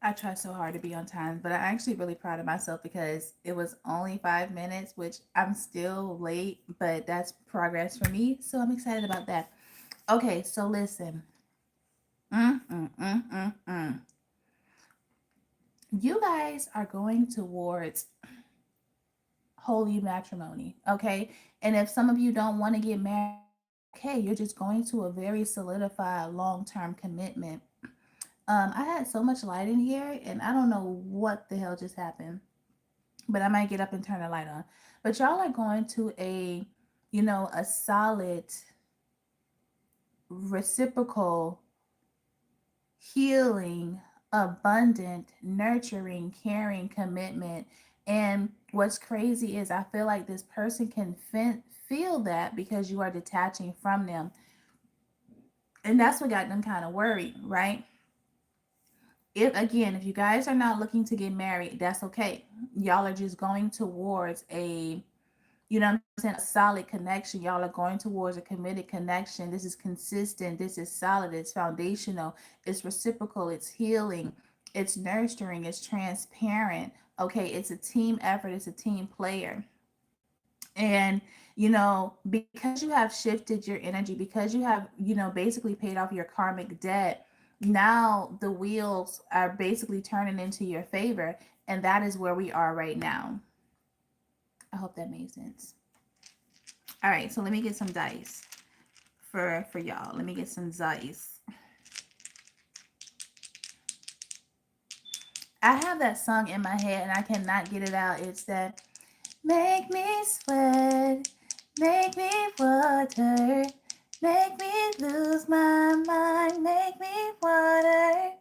I try so hard to be on time, but I'm actually really proud of myself because it was only 5 minutes, which I'm still late, but that's progress for me. So I'm excited about that. Okay, so listen. Mm, mm, mm, mm, mm. You guys are going towards holy matrimony, okay? And if some of you don't want to get married, okay, you're just going to a very solidified long term commitment. I had so much light in here, and I don't know what the hell just happened, but I might get up and turn the light on. But y'all are going to a solid, reciprocal, healing, abundant, nurturing, caring commitment. And what's crazy is I feel like this person can feel that because you are detaching from them. And that's what got them kind of worried, right? If you guys are not looking to get married, that's okay. Y'all are just going towards a, you know what I'm saying, a solid connection. Y'all are going towards a committed connection. This is consistent, this is solid, it's foundational, it's reciprocal, it's healing, it's nurturing, it's transparent. Okay, it's a team effort, it's a team player. And because you have shifted your energy, because you have basically paid off your karmic debt, now the wheels are basically turning into your favor, and that is where we are right now. I hope that made sense. All right, so let me get some dice for y'all. Let me get some dice. I have that song in my head and I cannot get it out. It's that make me sweat, make me water, make me lose my mind, make me water,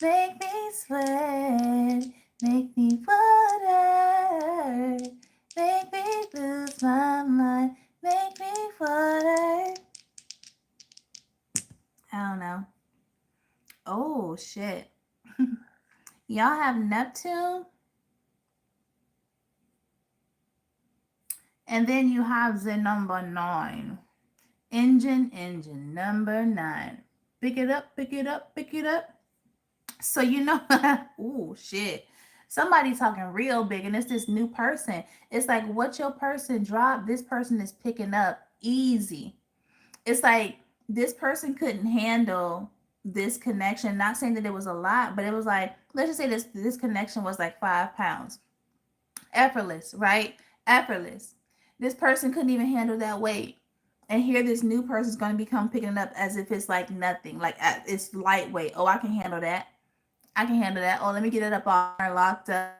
make me sweat, make me water, make me lose my mind, make me water. I don't know. Oh shit. Y'all have Neptune, and then you have the number 9. Engine number 9. Pick it up, pick it up, pick it up. So oh shit. Somebody talking real big, and it's this new person. It's like what your person dropped, this person is picking up easy. It's like this person couldn't handle this connection. Not saying that it was a lot, but it was like, let's just say this connection was like 5 pounds. Effortless, right? Effortless. This person couldn't even handle that weight. And here this new person's going to become picking it up as if it's like nothing. Like it's lightweight. Oh, I can handle that. I can handle that. Oh, let me get it up all locked up.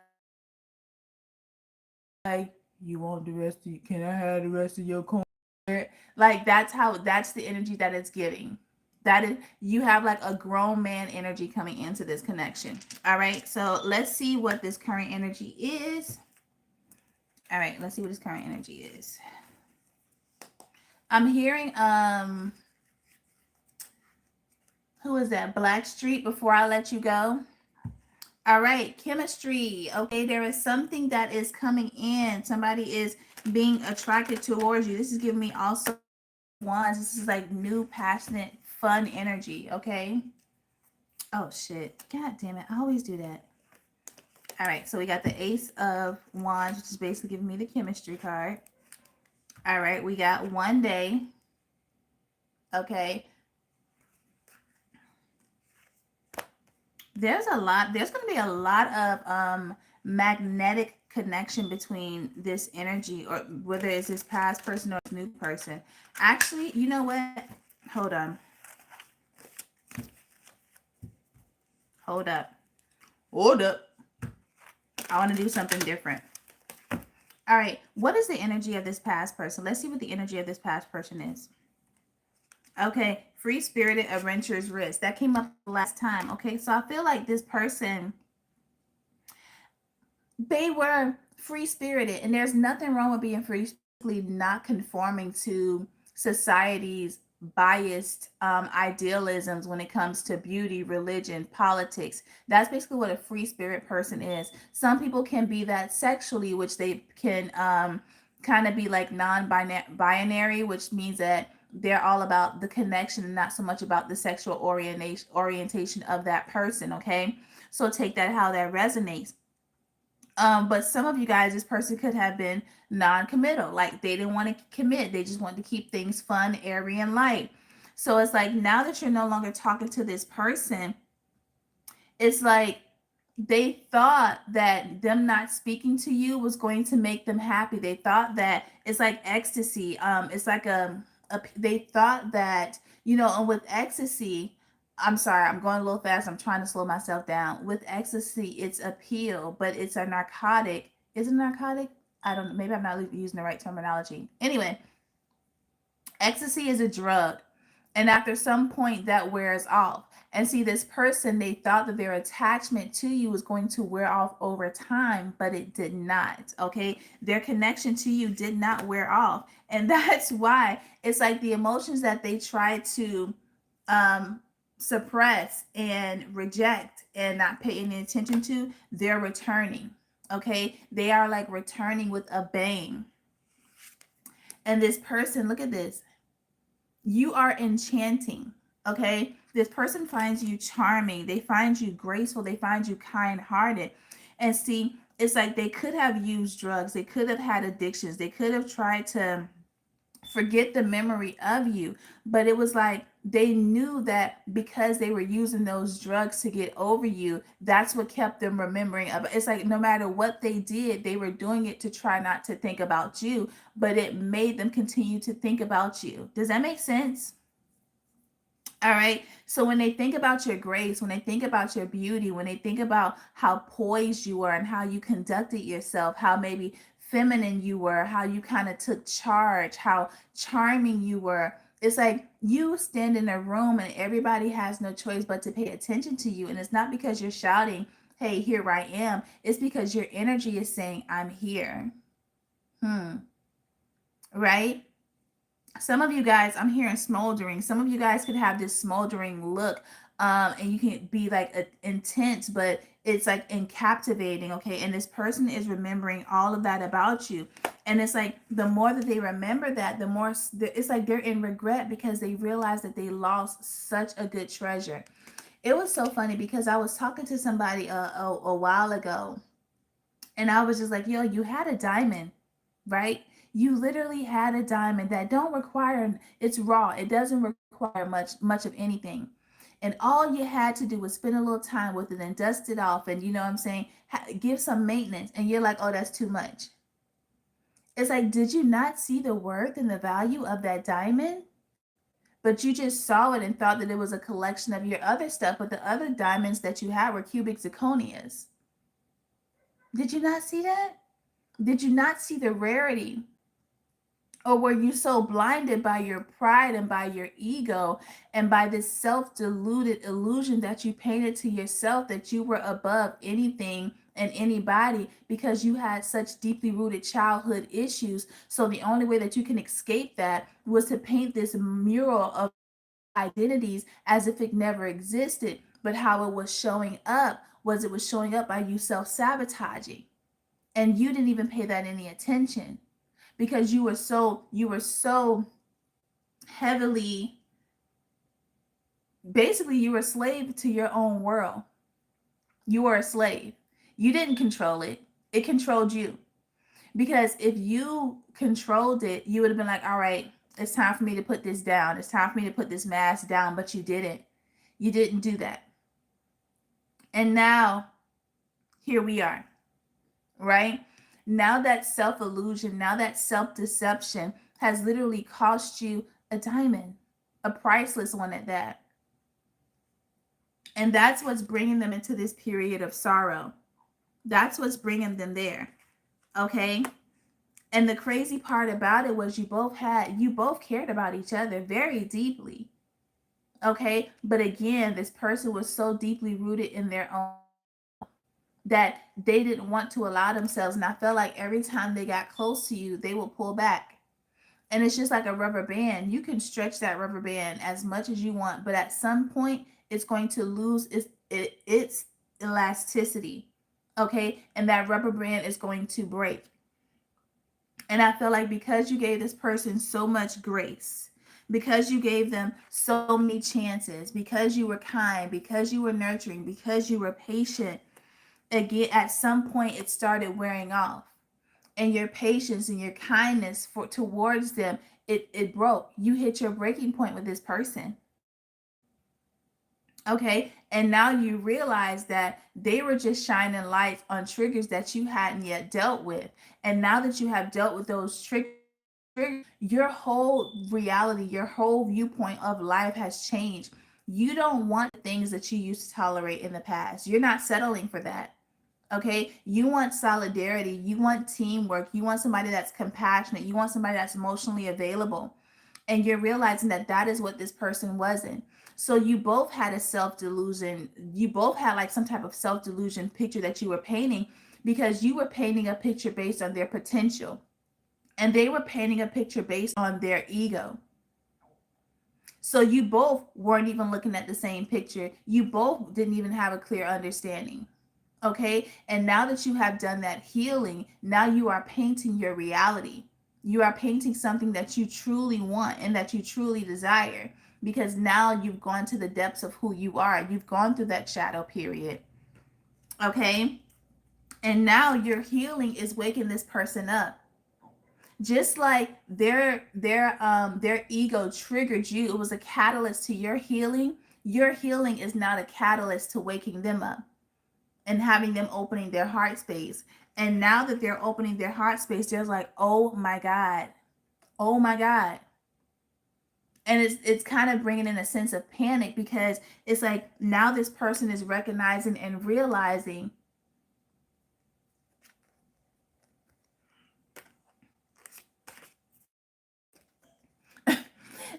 Like, you want the rest of you? Can I have the rest of your coin? Like that's the energy that it's giving. That is, you have like a grown man energy coming into this connection. All right. So let's see what this current energy is. All right, let's see what his current energy is. I'm hearing who is that? Blackstreet, before I let you go. All right, chemistry. Okay, there is something that is coming in. Somebody is being attracted towards you. This is giving me also wands. This is like new, passionate, fun energy. Okay. Oh shit. God damn it. I always do that. All right, so we got the Ace of Wands, which is basically giving me the chemistry card. All right, we got one day. Okay. There's going to be a lot of magnetic connection between this energy, or whether it's this past person or this new person. Actually, you know what? Hold on. Hold up. Hold up. I want to do something different. All right. What is the energy of this past person? Let's see what the energy of this past person is. Okay. Free spirited, adventurous risk. That came up last time. Okay. So I feel like this person, they were free spirited, and there's nothing wrong with being free, not conforming to society's biased idealisms when it comes to beauty, religion, politics. That's basically what a free spirit person is. Some people can be that sexually, which they can kind of be like non-binary, which means that they're all about the connection and not so much about the sexual orientation of that person. Okay, So take that how that resonates. But some of you guys, this person could have been non-committal. Like they didn't want to commit. They just wanted to keep things fun, airy, and light. So it's like now that you're no longer talking to this person, it's like they thought that them not speaking to you was going to make them happy. They thought that it's like ecstasy. It's like they thought that, and with ecstasy, I'm sorry, I'm going a little fast. I'm trying to slow myself down. With ecstasy, it's a pill, but it's a narcotic. Is it a narcotic? I don't know. Maybe I'm not using the right terminology. Anyway, ecstasy is a drug. And after some point, that wears off. And see, this person, they thought that their attachment to you was going to wear off over time, but it did not. Okay. Their connection to you did not wear off. And that's why it's like the emotions that they try to um, suppress and reject and not pay any attention to, they're returning. Okay. They are like returning with a bang. And this person, look at this, you are enchanting. Okay. This person finds you charming. They find you graceful. They find you kind hearted. And see, it's like they could have used drugs. They could have had addictions. They could have tried to forget the memory of you. But it was like they knew that because they were using those drugs to get over you, that's what kept them remembering. It's like no matter what they did, they were doing it to try not to think about you, but it made them continue to think about you. Does that make sense? All right. So when they think about your grace, when they think about your beauty, when they think about how poised you were and how you conducted yourself, how maybe feminine you were, how you kind of took charge, how charming you were, it's like you stand in a room and everybody has no choice but to pay attention to you. And it's not because you're shouting, hey, here I am. It's because your energy is saying, I'm here. Right? Some of you guys, I'm hearing smoldering. Some of you guys could have this smoldering look, and you can be like intense, but it's like in captivating. Okay. And this person is remembering all of that about you. And it's like the more that they remember that, the more it's like they're in regret because they realize that they lost such a good treasure. It was so funny because I was talking to somebody a while ago, and I was just like, yo, you had a diamond, right? You literally had a diamond that don't require, it's raw. It doesn't require much of anything. And all you had to do was spend a little time with it and dust it off, and you know what I'm saying, give some maintenance, and you're like, oh, that's too much. It's like, did you not see the worth and the value of that diamond? But you just saw it and thought that it was a collection of your other stuff, but the other diamonds that you had were cubic zirconias. Did you not see that? Did you not see the rarity? Or were you so blinded by your pride and by your ego and by this self deluded illusion that you painted to yourself that you were above anything and anybody because you had such deeply rooted childhood issues? So the only way that you can escape that was to paint this mural of identities as if it never existed. But how it was showing up was it was showing up by you self sabotaging. And you didn't even pay that any attention because you were so heavily, basically you were a slave to your own world. You were a slave. You didn't control it. It controlled you. Because if you controlled it, you would have been like, all right, it's time for me to put this down. It's time for me to put this mask down. But you didn't. You didn't do that. And now here we are, right? Now that self illusion, now that self deception has literally cost you a diamond, a priceless one at that. And that's what's bringing them into this period of sorrow. That's what's bringing them there. Okay. And the crazy part about it was you both cared about each other very deeply. Okay. But again, this person was so deeply rooted in their own that they didn't want to allow themselves. And I felt like every time they got close to you, they would pull back. And it's just like a rubber band. You can stretch that rubber band as much as you want, but at some point, it's going to lose its elasticity. Okay. And that rubber band is going to break. And I feel like because you gave this person so much grace, because you gave them so many chances, because you were kind, because you were nurturing, because you were patient. Again, at some point it started wearing off, and your patience and your kindness for towards them, it broke. You hit your breaking point with this person. Okay, and now you realize that they were just shining lights on triggers that you hadn't yet dealt with. And now that you have dealt with those triggers, your whole reality, your whole viewpoint of life has changed. You don't want the things that you used to tolerate in the past. You're not settling for that. Okay, you want solidarity, you want teamwork, you want somebody that's compassionate, you want somebody that's emotionally available, and you're realizing that that is what this person wasn't. So you both had a self delusion, you both had like some type of self delusion picture that you were painting, because you were painting a picture based on their potential, and they were painting a picture based on their ego. So you both weren't even looking at the same picture, you both didn't even have a clear understanding. Okay, and now that you have done that healing, now you are painting your reality. You are painting something that you truly want and that you truly desire, because now you've gone to the depths of who you are. You've gone through that shadow period. Okay, and now your healing is waking this person up. Just like their ego triggered you, it was a catalyst to your healing. Your healing is not a catalyst to waking them up and having them opening their heart space. And now that they're opening their heart space, they're like, oh my God, oh my God. And it's kind of bringing in a sense of panic, because it's like now this person is recognizing and realizing,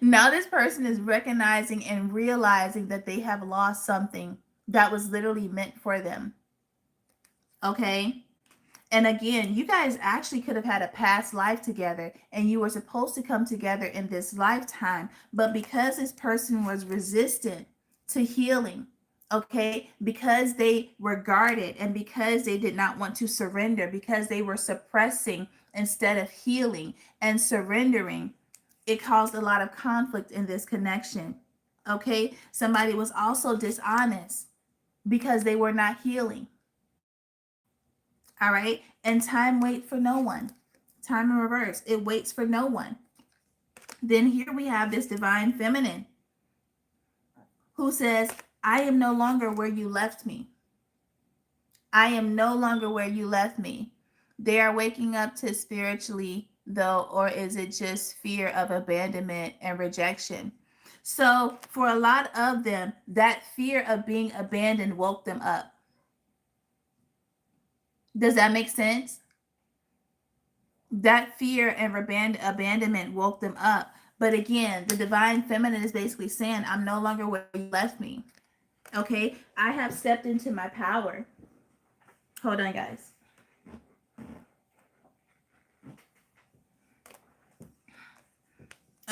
now this person is recognizing and realizing that they have lost something that was literally meant for them. Okay, and again, you guys actually could have had a past life together, and you were supposed to come together in this lifetime. But because this person was resistant to healing, okay, because they were guarded and because they did not want to surrender, because they were suppressing instead of healing and surrendering, it caused a lot of conflict in this connection. Okay, somebody was also dishonest because they were not healing. All right. And time waits for no one. Time in reverse. It waits for no one. Then here we have this divine feminine who says, I am no longer where you left me. I am no longer where you left me. They are waking up to spiritually, though, or is it just fear of abandonment and rejection? So, for a lot of them, that fear of being abandoned woke them up. Does that make sense? That fear and abandonment woke them up. But again, the divine feminine is basically saying, I'm no longer where you left me. Okay, I have stepped into my power. Hold on, guys.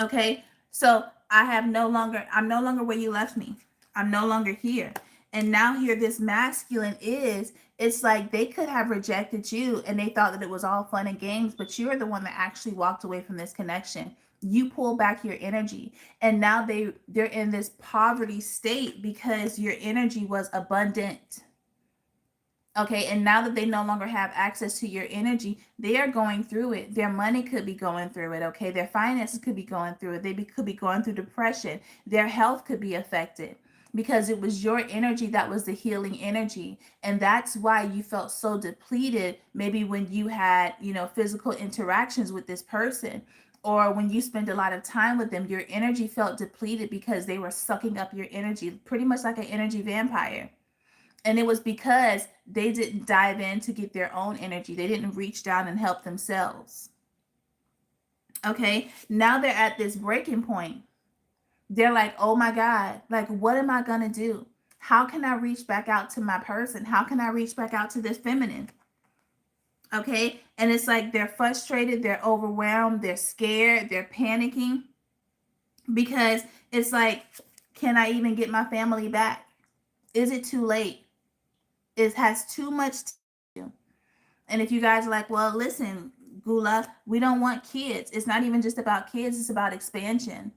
Okay, so I'm no longer where you left me. I'm no longer here. And now here this masculine is, it's like they could have rejected you and they thought that it was all fun and games, but you're the one that actually walked away from this connection. You pull back your energy, and now they're in this poverty state because your energy was abundant. Okay, and now that they no longer have access to your energy, they are going through it. Their money could be going through it. Okay, their finances could be going through it. Could be going through depression. Their health could be affected because it was your energy that was the healing energy. And that's why you felt so depleted, maybe when you had, physical interactions with this person, or when you spent a lot of time with them, your energy felt depleted because they were sucking up your energy, pretty much like an energy vampire. And it was because they didn't dive in to get their own energy. They didn't reach down and help themselves. Okay, now they're at this breaking point. They're like, oh my God, like, what am I going to do? How can I reach back out to my person? How can I reach back out to this feminine? Okay, and it's like they're frustrated, they're overwhelmed, they're scared, they're panicking, because it's like, can I even get my family back? Is it too late? It has too much to do. And if you guys are like, well, listen, Gula, we don't want kids. It's not even just about kids, it's about expansion.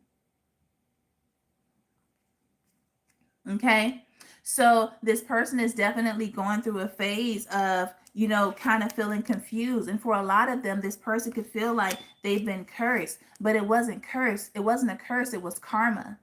Okay. So this person is definitely going through a phase of, kind of feeling confused. And for a lot of them, this person could feel like they've been cursed, but it wasn't cursed. It wasn't a curse, it was karma.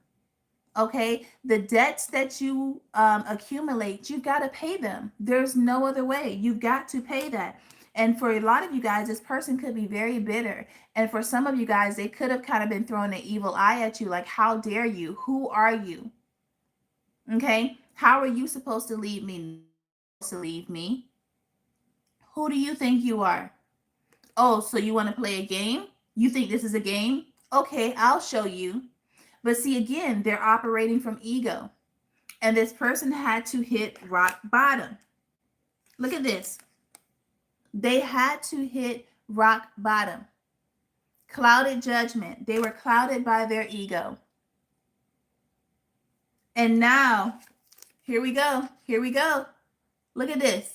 Okay. The debts that you accumulate, you got to pay them. There's no other way. You've got to pay that. And for a lot of you guys, this person could be very bitter. And for some of you guys, they could have kind of been throwing an evil eye at you, like, how dare you? Who are you? Okay. How are you supposed to leave me? To leave me? Who do you think you are? Oh, so you want to play a game? You think this is a game? Okay, I'll show you. But see, again, they're operating from ego. And this person had to hit rock bottom. Look at this. They had to hit rock bottom. Clouded judgment. They were clouded by their ego. And now, here we go. Here we go. Look at this.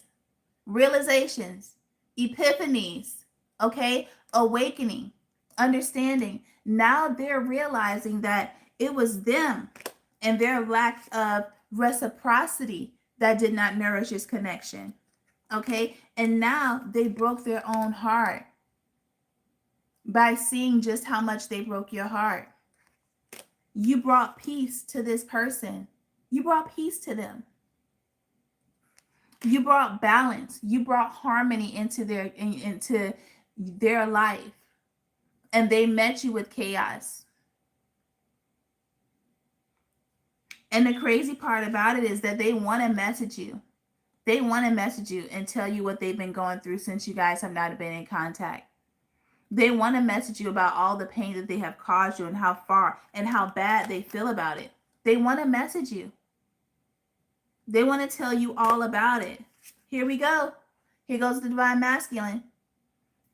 Realizations, epiphanies, okay? Awakening, understanding. Now they're realizing that it was them and their lack of reciprocity that did not nourish this connection, okay? And now they broke their own heart by seeing just how much they broke your heart. You brought peace to this person. You brought peace to them. You brought balance. You brought harmony into their life. And they met you with chaos. And the crazy part about it is that they want to message you. They want to message you and tell you what they've been going through since you guys have not been in contact. They want to message you about all the pain that they have caused you and how far and how bad they feel about it. They want to message you. They want to tell you all about it. Here we go. Here goes the divine masculine.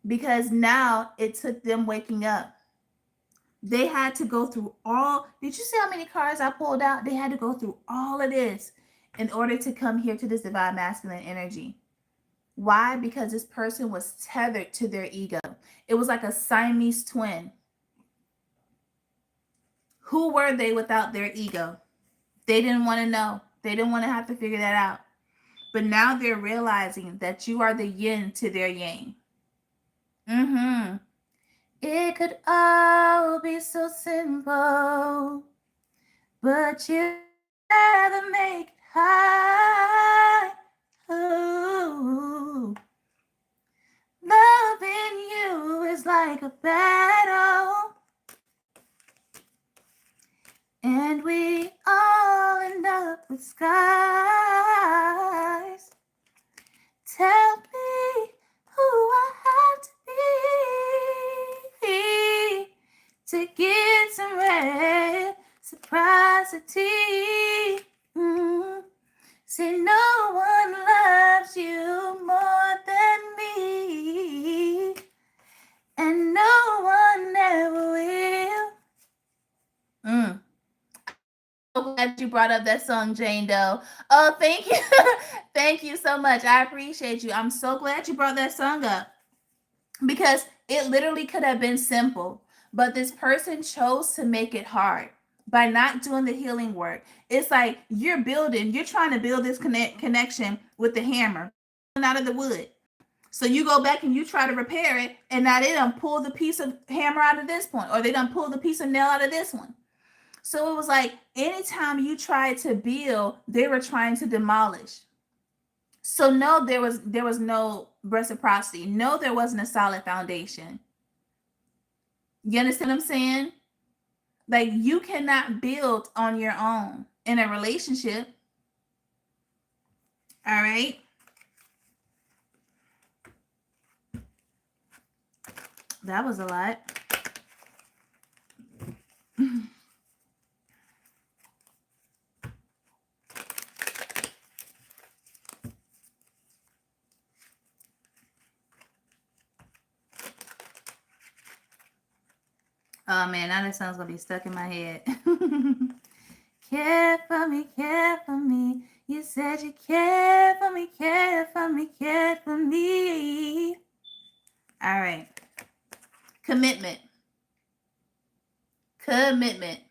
Because now it took them waking up. They had to go through all. Did you see how many cards I pulled out? They had to go through all of this in order to come here to this divine masculine energy. Why? Because this person was tethered to their ego. It was like a Siamese twin. Who were they without their ego? They didn't want to know. They didn't want to have to figure that out. But now they're realizing that you are the yin to their yang. It could all be so simple, but you rather make it high. Ooh. Loving you is like a battle, and we all end up with skies. Tell me who I have to be to get some reciprocity. See, no one loves you more than me, and no one ever will. So glad you brought up that song, Jane Doe. Oh, thank you. Thank you so much. I appreciate you. I'm so glad you brought that song up, because it literally could have been simple, but this person chose to make it hard by not doing the healing work. It's like you're trying to build this connection with the hammer out of the wood. So you go back and you try to repair it, and now they done pull the piece of hammer out of this point, or they done pull the piece of nail out of this one. So it was like anytime you tried to build, they were trying to demolish. So no, there was no reciprocity. No, there wasn't a solid foundation. You understand what I'm saying? Like, you cannot build on your own in a relationship. All right. That was a lot. Oh man, now that song's gonna be stuck in my head. Care for me, care for me. You said you cared for me, cared for me, cared for me. All right. Commitment. Commitment.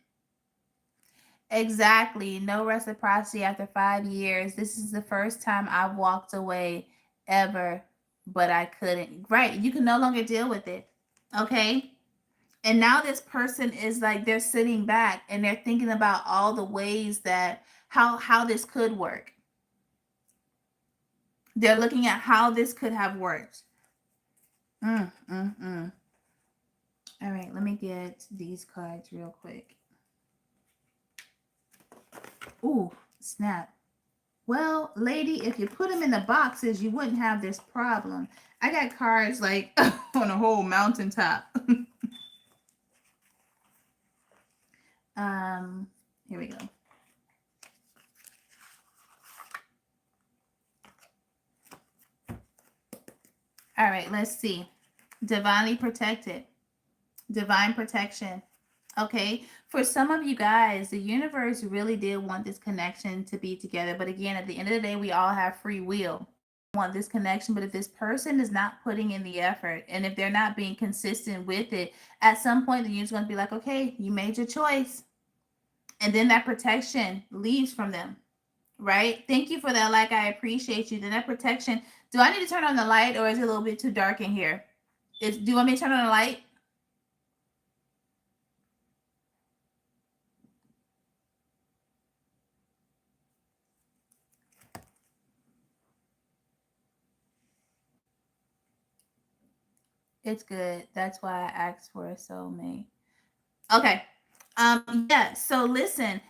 Exactly. No reciprocity after 5 years. This is the first time I've walked away ever, but I couldn't. Right. You can no longer deal with it. Okay. And now this person is like they're sitting back and they're thinking about all the ways that how this could work. They're looking at how this could have worked. Mm, mm, mm. All right, let me get these cards real quick. Ooh, snap. Well, lady, if you put them in the boxes, you wouldn't have this problem. I got cards like on a whole mountaintop. Here we go. All right, let's see. Divinely protected. Divine protection. Okay, for some of you guys, the universe really did want this connection to be together. But again, at the end of the day, we all have free will. Want this connection, but if this person is not putting in the effort and if they're not being consistent with it, at some point the universe is going to be like, okay, you made your choice. And then that protection leaves from them, right? Thank you for that. Like, I appreciate you. Then that protection, do I need to turn on the light or is it a little bit too dark in here? Do you want me to turn on the light? It's good. That's why I asked for a soulmate. Okay. Yeah, so listen,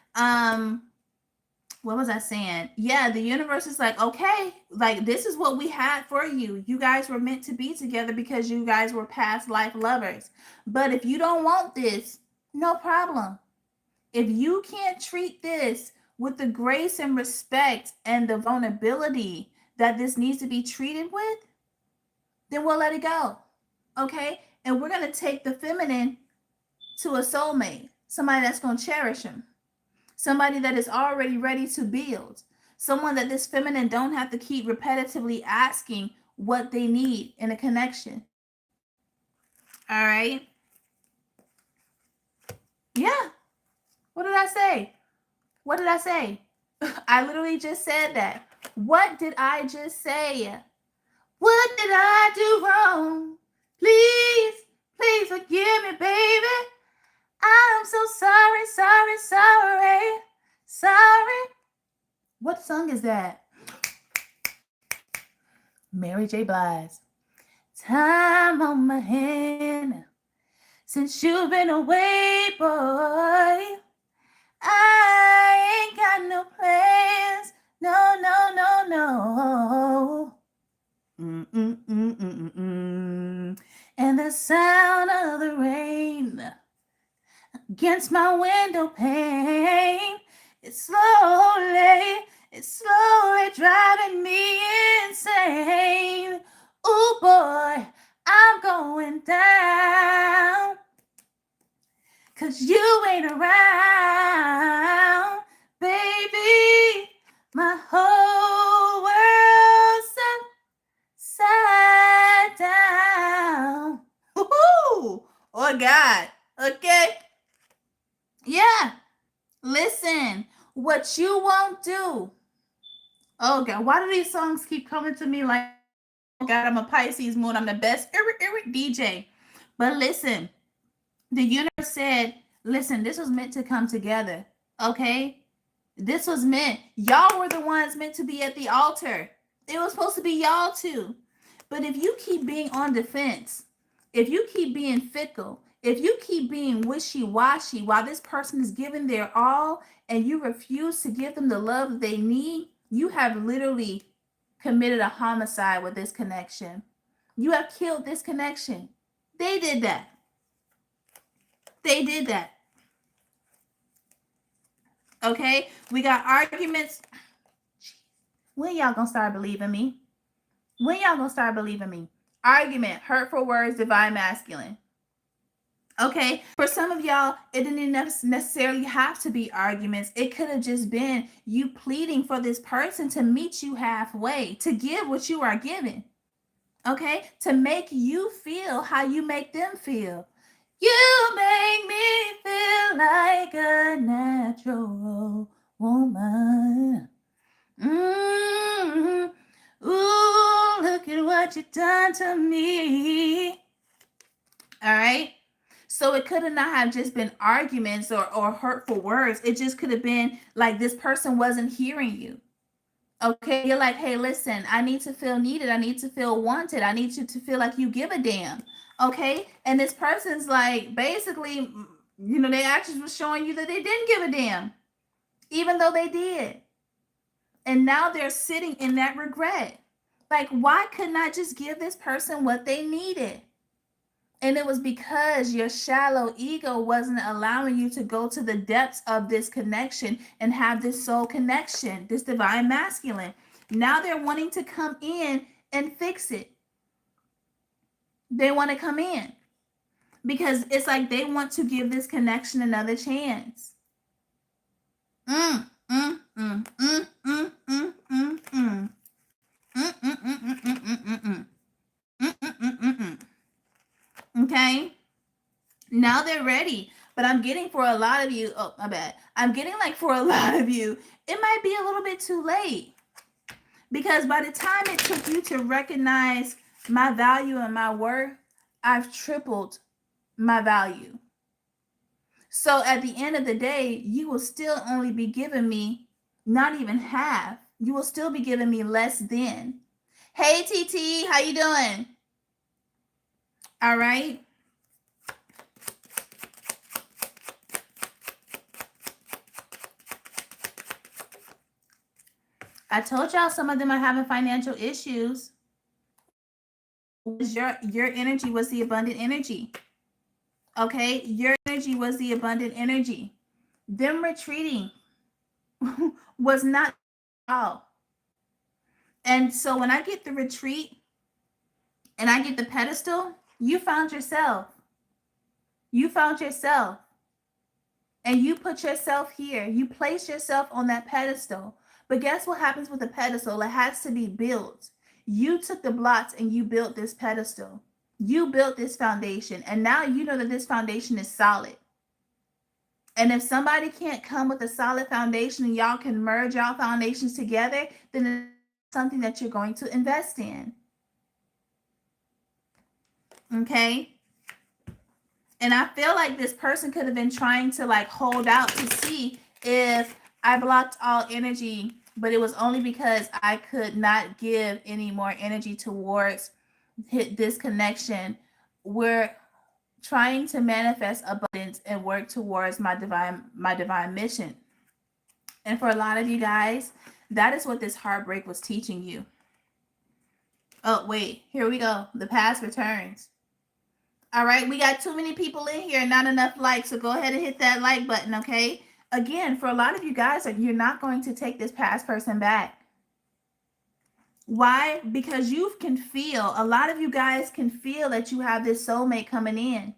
what was I saying? Yeah, the universe is like, okay, like this is what we had for you. You guys were meant to be together because you guys were past life lovers. But if you don't want this, no problem. If you can't treat this with the grace and respect and the vulnerability that this needs to be treated with, then we'll let it go. Okay? And we're going to take the feminine to a soulmate, somebody that's going to cherish him, somebody that is already ready to build, someone that this feminine don't have to keep repetitively asking what they need in a connection. All right? Yeah. What did I say? What did I say? I literally just said that. What did I just say? What did I do wrong? Please, please forgive me, baby. I'm so sorry, sorry, sorry, sorry. What song is that? Mary J. Blige. Time on my hand since you've been away, boy. I ain't got no plans. No, no, no, no. And the sound of the rain against my window pane, it's slowly driving me insane. Ooh boy, I'm going down, 'cause you ain't around, baby. My whole world's upside down. Woo-hoo! Oh God. Okay. Yeah. Listen, what you won't do. Oh God, why do these songs keep coming to me like, oh God, I'm a Pisces moon. I'm the best DJ. But listen, the universe said, listen, this was meant to come together. Okay? This was meant. Y'all were the ones meant to be at the altar. It was supposed to be y'all too. But if you keep being on defense, if you keep being fickle, if you keep being wishy-washy while this person is giving their all and you refuse to give them the love that they need, you have literally committed a homicide with this connection. You have killed this connection. They did that. They did that. Okay? We got arguments. When y'all gonna start believing me? When y'all gonna start believing me? Argument, hurtful words, divine masculine. Okay, for some of y'all, it didn't necessarily have to be arguments. It could have just been you pleading for this person to meet you halfway, to give what you are giving. Okay, to make you feel how you make them feel. You make me feel like a natural woman. Mm-hmm. Ooh, look at what you done to me. All right. So it could have not have just been arguments or hurtful words. It just could have been like this person wasn't hearing you. Okay. You're like, hey, listen, I need to feel needed. I need to feel wanted. I need you to feel like you give a damn. Okay. And this person's like, basically, their actions was showing you that they didn't give a damn, even though they did. And now they're sitting in that regret. Like, why couldn't I just give this person what they needed? And it was because your shallow ego wasn't allowing you to go to the depths of this connection and have this soul connection, this divine masculine. Now they're wanting to come in and fix it. They want to come in because it's like they want to give this connection another chance. Mm, mm, mm, mm, mm, mm, mm, mm. Okay, now they're ready. But I'm getting for a lot of you, oh, my bad. I'm getting like for a lot of you, it might be a little bit too late. Because by the time it took you to recognize my value and my worth, I've tripled my value. So at the end of the day, you will still only be giving me not even half. You will still be giving me less than. Hey TT, how you doing? All right. I told y'all some of them are having financial issues. Your energy was the abundant energy. Okay, your energy was the abundant energy. Them retreating was not all. And so when I get the retreat and I get the pedestal, you found yourself. You found yourself. And you put yourself here. You place yourself on that pedestal. But guess what happens with a pedestal? It has to be built. You took the blocks and you built this pedestal. You built this foundation. And now you know that this foundation is solid. And if somebody can't come with a solid foundation and y'all can merge y'all foundations together, then it's something that you're going to invest in. Okay? And I feel like this person could have been trying to like hold out to see if I blocked all energy, but it was only because I could not give any more energy towards this connection. We're trying to manifest abundance and work towards my divine mission. And for a lot of you guys, that is what this heartbreak was teaching you. Oh, wait, here we go. The past returns. All right, we got too many people in here, not enough likes. So go ahead and hit that like button, okay? Again, for a lot of you guys, you're not going to take this past person back. Why? Because you can feel, a lot of you guys can feel that you have this soulmate coming in.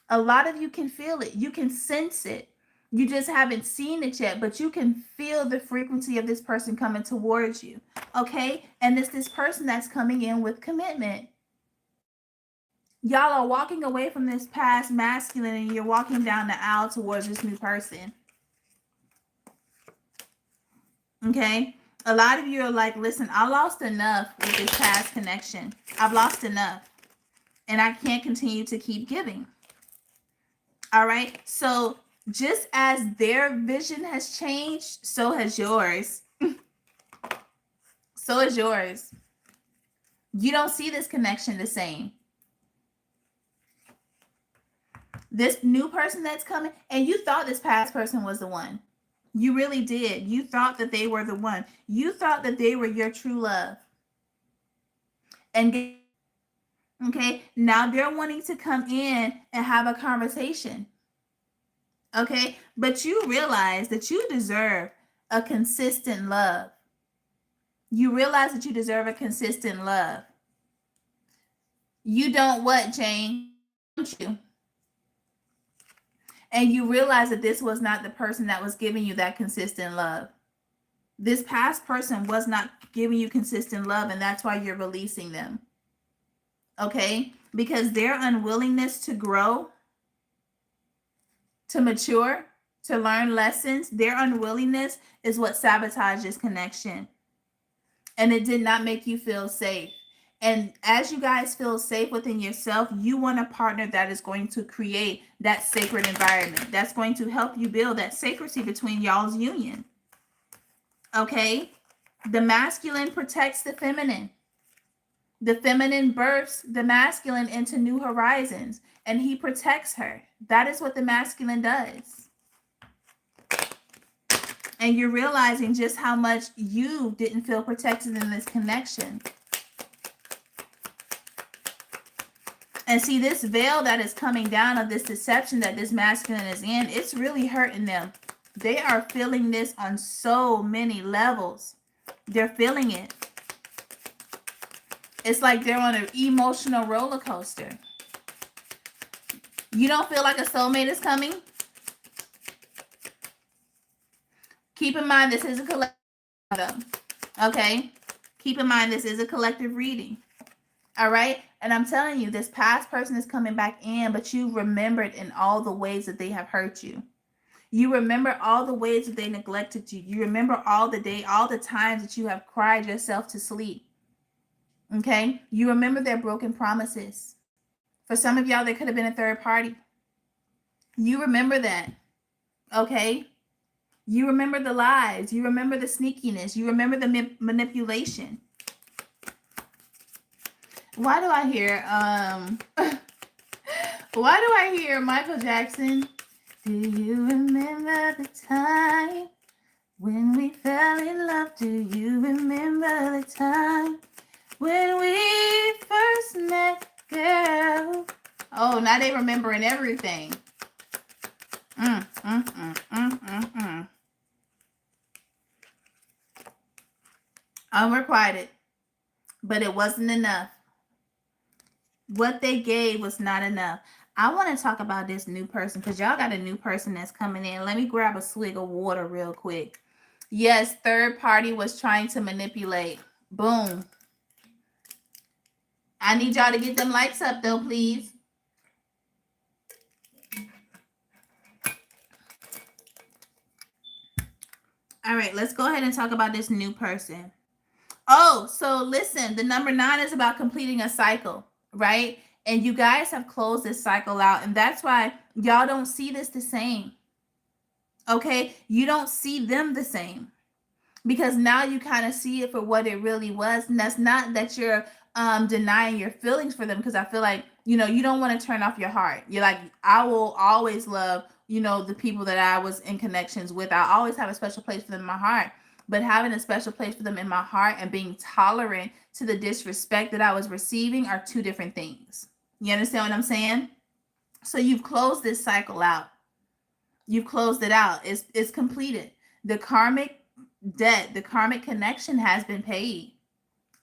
A lot of you can feel it. You can sense it. You just haven't seen it yet, but you can feel the frequency of this person coming towards you, okay? And it's this person that's coming in with commitment. Y'all are walking away from this past masculine and you're walking down the aisle towards this new person. Okay? A lot of you are like, listen, I lost enough with this past connection. I've lost enough. And I can't continue to keep giving. All right? So just as their vision has changed, so has yours. So is yours. You don't see this connection the same. This new person that's coming, and you thought this past person was the one. You really did. You thought that they were the one. You thought that they were your true love. And okay, now they're wanting to come in and have a conversation. Okay, but you realize that you deserve a consistent love. You realize that you deserve a consistent love. You don't what, Jane? Don't you? And you realize that this was not the person that was giving you that consistent love. This past person was not giving you consistent love, and that's why you're releasing them. Okay? because their unwillingness to grow, to mature, to learn lessons, their unwillingness is what sabotaged this connection. And it did not make you feel safe. And as you guys feel safe within yourself, you want a partner that is going to create that sacred environment. That's going to help you build that sacredcy between y'all's union. Okay? The masculine protects the feminine. The feminine births the masculine into new horizons, and he protects her. That is what the masculine does. And you're realizing just how much you didn't feel protected in this connection. And see, this veil that is coming down of this deception that this masculine is in, it's really hurting them. They are feeling this on so many levels. They're feeling it. It's like they're on an emotional roller coaster. You don't feel like a soulmate is coming? Keep in mind, this is a collective. Okay? Keep in mind, this is a collective reading. All right? And I'm telling you, this past person is coming back in, but you remembered in all the ways that they have hurt you. You remember all the ways that they neglected you. You remember all the times that you have cried yourself to sleep. Okay? You remember their broken promises. For some of y'all, there could have been a third party. You remember that. Okay? You remember the lies. You remember the sneakiness. You remember the manipulation. Why do I hear Michael Jackson? Do you remember the time when we fell in love? Do you remember the time when we first met, girl? Oh, now they remembering everything. Unrequited, but it wasn't enough. What they gave was not enough. I want to talk about this new person because y'all got a new person that's coming in. Let me grab a swig of water real quick. Yes, third party was trying to manipulate. Boom. I need y'all to get them likes up though, please. All right, let's go ahead and talk about this new person. Oh, so listen, the number 9 is about completing a cycle, right? And you guys have closed this cycle out, and that's why y'all don't see this the same. Okay? You don't see them the same because now you kind of see it for what it really was. And that's not that you're denying your feelings for them, because I feel like, you don't want to turn off your heart. You're like, I will always love, the people that I was in connections with. I always have a special place for them in my heart. But having a special place for them in my heart and being tolerant to the disrespect that I was receiving are two different things. You understand what I'm saying? So you've closed this cycle out. You've closed it out. It's completed. The karmic debt, the karmic connection has been paid.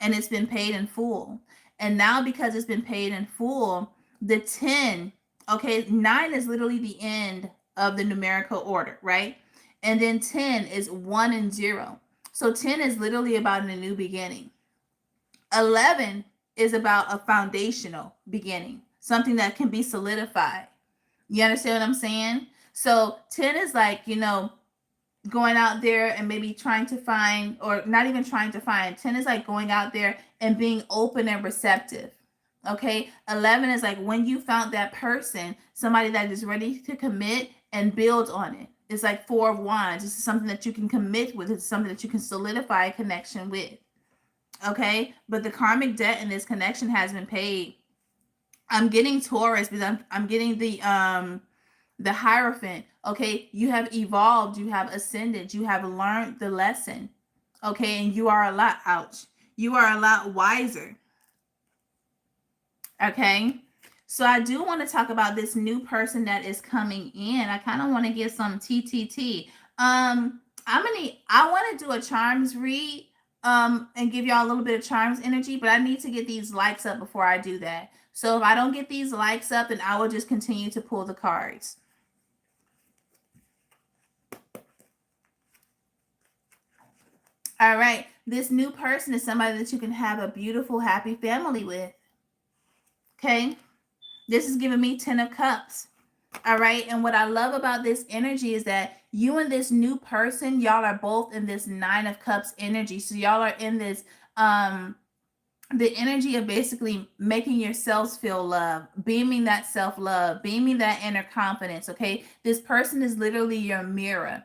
And it's been paid in full. And now because it's been paid in full, the 10, okay, 9 is literally the end of the numerical order, right? And then 10 is 1 and 0. So 10 is literally about a new beginning. 11 is about a foundational beginning, something that can be solidified. You understand what I'm saying? So 10 is like, going out there and maybe trying to find, or not even trying to find. 10 is like going out there and being open and receptive. Okay. 11 is like when you found that person, somebody that is ready to commit and build on it. It's like 4 of Wands. This is something that you can commit with. It's something that you can solidify a connection with. Okay. But the karmic debt in this connection has been paid. I'm getting Taurus because I'm getting the Hierophant. Okay. You have evolved. You have ascended. You have learned the lesson. Okay. And you are a lot, you are a lot wiser. Okay. So I do want to talk about this new person that is coming in. I kind of want to get some TTT. I want to do a charms read and give y'all a little bit of charms energy, but I need to get these likes up before I do that. So if I don't get these likes up, then I will just continue to pull the cards. All right. This new person is somebody that you can have a beautiful, happy family with. Okay. This is giving me 10 of Cups. All right. And what I love about this energy is that you and this new person, y'all are both in this 9 of Cups energy. So y'all are in this, the energy of basically making yourselves feel love, beaming that self-love, beaming that inner confidence. Okay. This person is literally your mirror.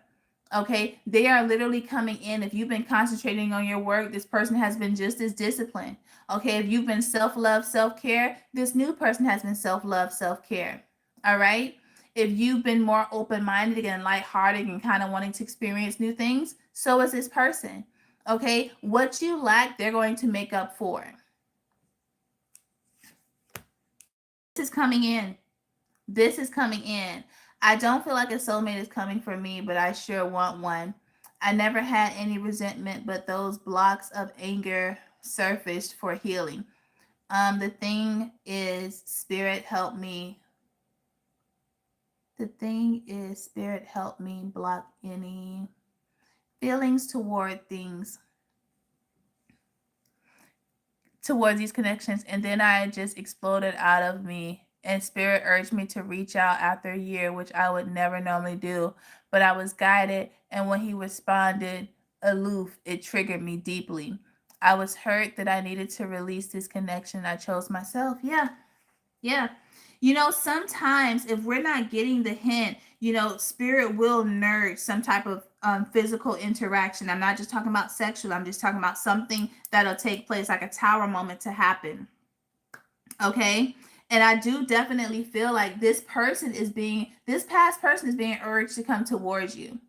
Okay. They are literally coming in. If you've been concentrating on your work, this person has been just as disciplined. Okay. If you've been self-love, self-care, this new person has been self-love, self-care. All right. If you've been more open-minded and lighthearted and kind of wanting to experience new things, so is this person. Okay. What you lack, they're going to make up for. This is coming in. This is coming in. I don't feel like a soulmate is coming for me, but I sure want one. I never had any resentment, but those blocks of anger surfaced for healing. The thing is, spirit help me. The thing is, spirit help me block any feelings toward things, towards these connections. And then I just exploded out of me. And spirit urged me to reach out after a year, which I would never normally do. But I was guided. And when he responded aloof, it triggered me deeply. I was hurt that I needed to release this connection. I chose myself. Yeah. Yeah. Sometimes if we're not getting the hint, spirit will nurture some type of physical interaction. I'm not just talking about sexual. I'm just talking about something that'll take place, like a tower moment to happen. Okay. And I do definitely feel like this past person is being urged to come towards you.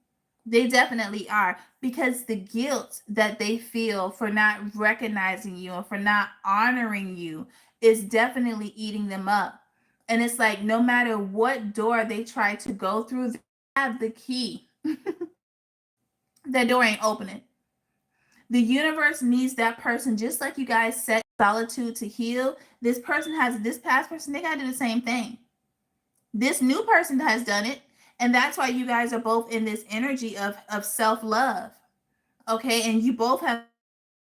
They definitely are, because the guilt that they feel for not recognizing you and for not honoring you is definitely eating them up. And it's like no matter what door they try to go through, they have the key. That door ain't opening. The universe needs that person, just like you guys set solitude to heal. This past person, they gotta do the same thing. This new person has done it. And that's why you guys are both in this energy of self-love. Okay. And you both have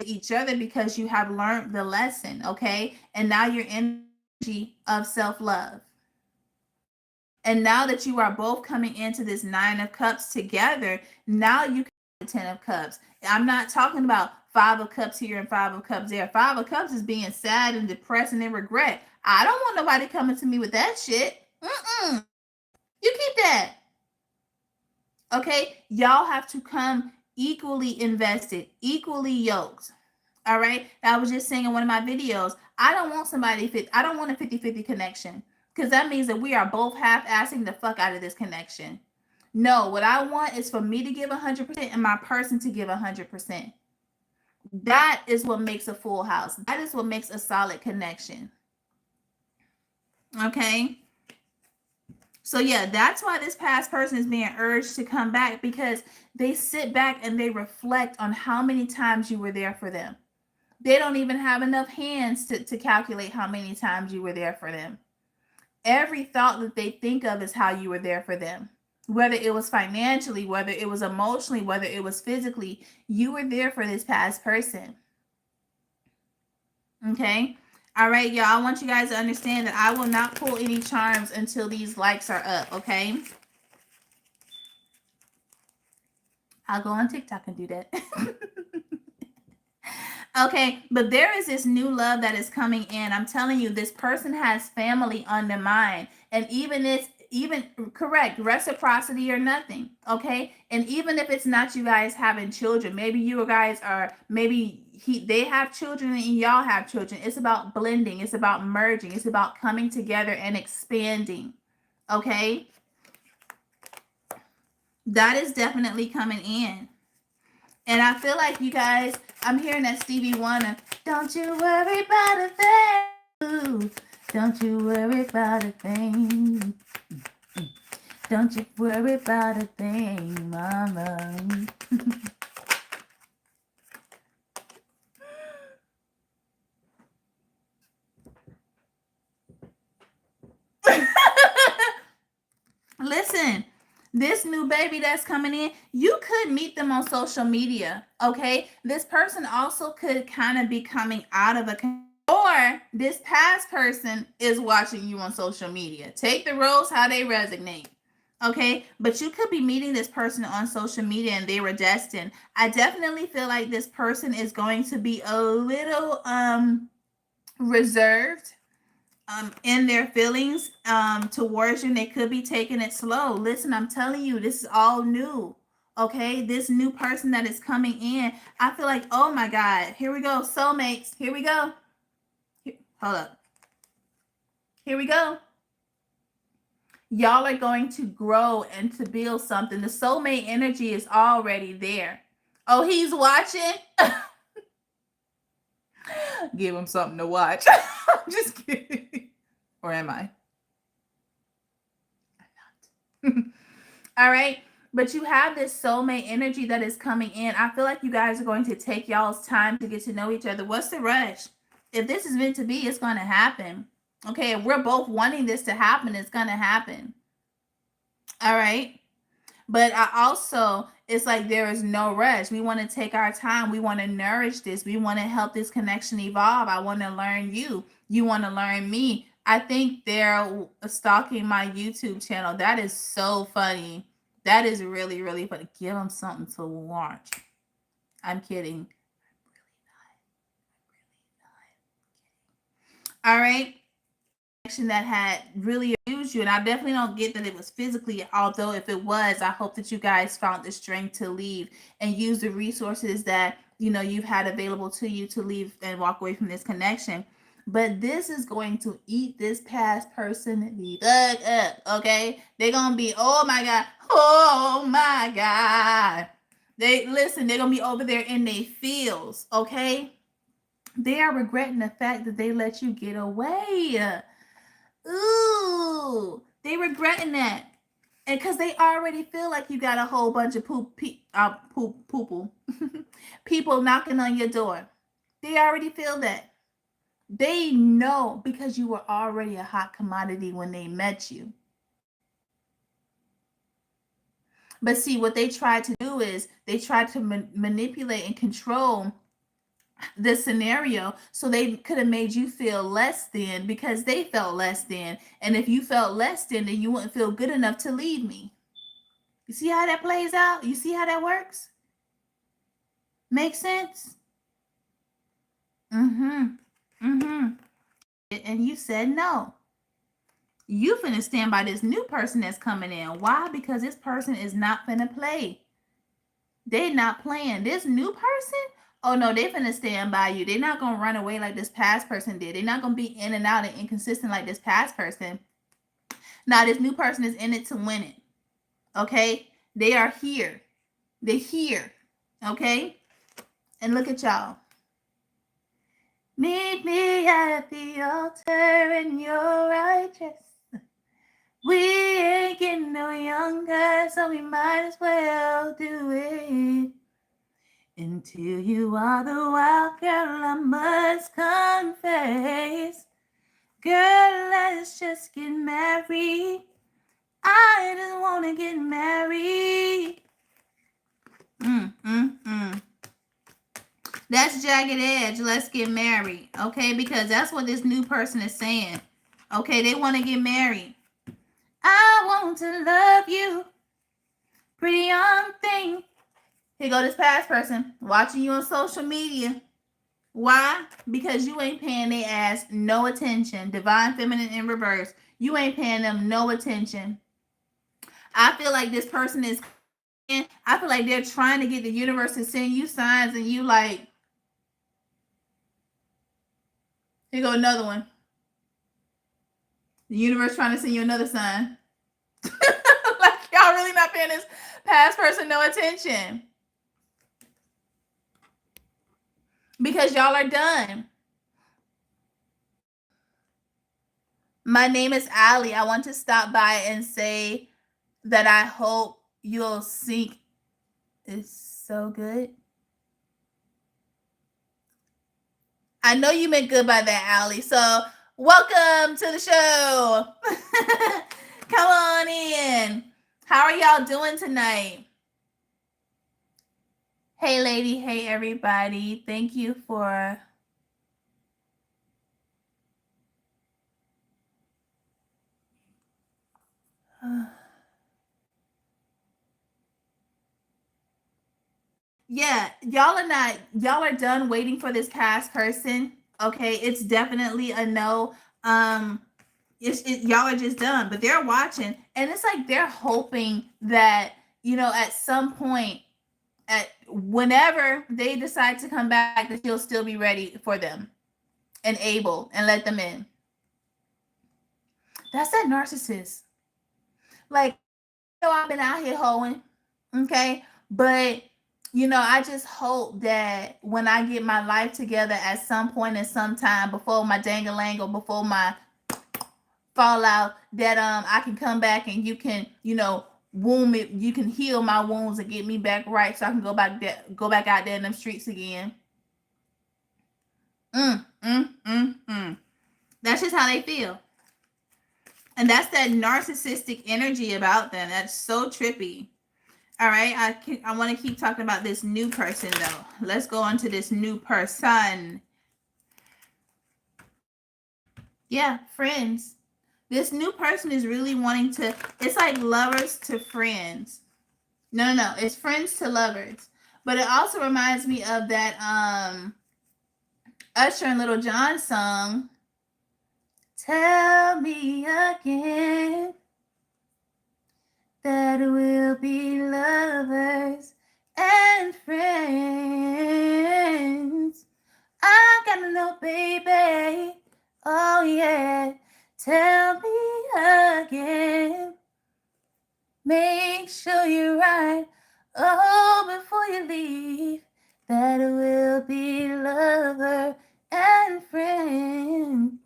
each other because you have learned the lesson. Okay. And now you're in energy of self-love. And now that you are both coming into this 9 of Cups together, now you can have the 10 of Cups. I'm not talking about 5 of Cups here and 5 of Cups there. 5 of Cups is being sad and depressed and in regret. I don't want nobody coming to me with that shit. You keep that. Okay, y'all have to come equally invested, equally yoked. All right. I was just saying in one of my videos, I don't want I don't want a 50-50 connection, because that means that we are both half-assing the fuck out of this connection. No, what I want is for me to give 100% and my person to give 100%. That is what makes a full house. That is what makes a solid connection. Okay. So yeah, that's why this past person is being urged to come back, because they sit back and they reflect on how many times you were there for them. They don't even have enough hands to calculate how many times you were there for them. Every thought that they think of is how you were there for them. Whether it was financially, whether it was emotionally, whether it was physically, you were there for this past person. Okay. All right, y'all. I want you guys to understand that I will not pull any charms until these likes are up. Okay. I'll go on TikTok and do that. Okay, but there is this new love that is coming in. I'm telling you, this person has family on their mind. And even correct, reciprocity or nothing. Okay. And even if it's not you guys having children, maybe you guys are, they have children and y'all have children. It's about blending. It's about merging. It's about coming together and expanding. Okay. That is definitely coming in. And I feel like you guys, I'm hearing that Stevie Wonder, don't you worry about a thing. Don't you worry about a thing. Don't you worry about a thing, mama. Listen, this new baby that's coming in, you could meet them on social media. Okay. This person also could kind of be coming out of a or this past person is watching you on social media. Take the roles how they resonate. Okay, but you could be meeting this person on social media and they were destined. I definitely feel like this person is going to be a little reserved in their feelings towards you, and they could be taking it slow. Listen, I'm telling you, this is all new. Okay, this new person that is coming in, I feel like, oh my God, here we go, soulmates. Here we go. Hold up. Here we go. Y'all are going to grow and to build something. The soulmate energy is already there. Oh, he's watching. Give him something to watch. I'm just kidding. Or am I? I'm not. All right. But you have this soulmate energy that is coming in. I feel like you guys are going to take y'all's time to get to know each other. What's the rush? If this is meant to be, it's going to happen. Okay. If we're both wanting this to happen, it's going to happen. All right. But I also, it's like there is no rush. We want to take our time. We want to nourish this. We want to help this connection evolve. I want to learn you. You want to learn me. I think they're stalking my YouTube channel. That is so funny. That is really, really funny. Give them something to watch. I'm kidding. All right. That had really abused you, and I definitely don't get that it was physically, although if it was, I hope that you guys found the strength to leave and use the resources that you've had available to you to leave and walk away from this connection. But this is going to eat this past person the fuck up. Okay, they're gonna be, oh my God, oh my God. They're gonna be over there in their feels. Okay, they are regretting the fact that they let you get away. Ooh, they regretting that, and because they already feel like you got a whole bunch of people knocking on your door. They already feel that. They know because you were already a hot commodity when they met you. But see, what they tried to do is they tried to manipulate and control the scenario so they could have made you feel less than because they felt less than. And if you felt less than, then you wouldn't feel good enough to leave me. You see how that plays out? You see how that works? Makes sense? And you said no. You finna stand by this new person that's coming in. Why? Because this person is not finna play. They not playing. This new person, oh no, they finna stand by you. They're not gonna run away like this past person did. They're not gonna be in and out and inconsistent like this past person. Now this new person is in it to win it. Okay? They are here. They're here. Okay? And look at y'all. Meet me at the altar and you're righteous. We ain't getting no younger, so we might as well do it. Until you are the wild girl, I must confess. Girl, let's just get married. I just want to get married. That's Jagged Edge. Let's get married. Okay, because that's what this new person is saying. Okay, they want to get married. I want to love you. Pretty young thing. Here go this past person watching you on social media. Why? Because you ain't paying their ass no attention. Divine Feminine in reverse. You ain't paying them no attention. I feel like this person is, I feel like they're trying to get the universe to send you signs and you like, here go another one. The universe trying to send you another sign. Like y'all really not paying this past person no attention. Because y'all are done. My name is Ali. I want to stop by and say that I hope you'll seek. It's so good. I know you meant good by that, Ali. So welcome to the show. Come on in. How are y'all doing tonight? Hey, lady. Hey, everybody. Thank you for Yeah, y'all are done waiting for this past person. Okay, it's definitely a no. Um, y'all are just done, but they're watching, and it's like they're hoping that at some point, at whenever they decide to come back, that you'll still be ready for them and able and let them in. That's that narcissist. Like, I've been out here hoeing, okay, but I just hope that when I get my life together at some point in some time before my dangalang, before my fallout, that I can come back and you can wound it, you can heal my wounds and get me back right, so I can go back out there in them streets again. mm, mm, mm, mm. That's just how they feel, and that's that narcissistic energy about them. That's so trippy. All right, I want to keep talking about this new person though. Let's go on to this new person. Yeah, friends. This new person is really wanting to, it's like lovers to friends. No, it's friends to lovers. But it also reminds me of that Usher and Little John song, Tell Me Again that we'll be lovers and friends. I gotta know, baby. Oh yeah, tell me again. Make sure you're right. Oh, before you leave, that we'll be lover and friends.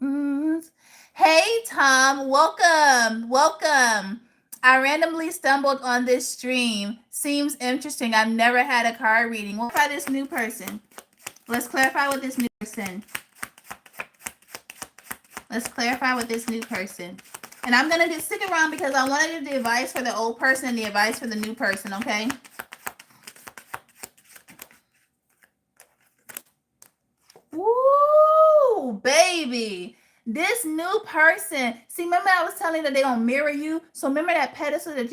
Hey, Tom, welcome. I randomly stumbled on this stream. Seems interesting. I've never had a card reading. We'll try this new person. Let's clarify with this new person. And I'm going to just stick around because I want to do the advice for the old person and the advice for the new person, okay? Woo, baby. This new person. See, remember I was telling you that they're going to mirror you? So remember that pedestal that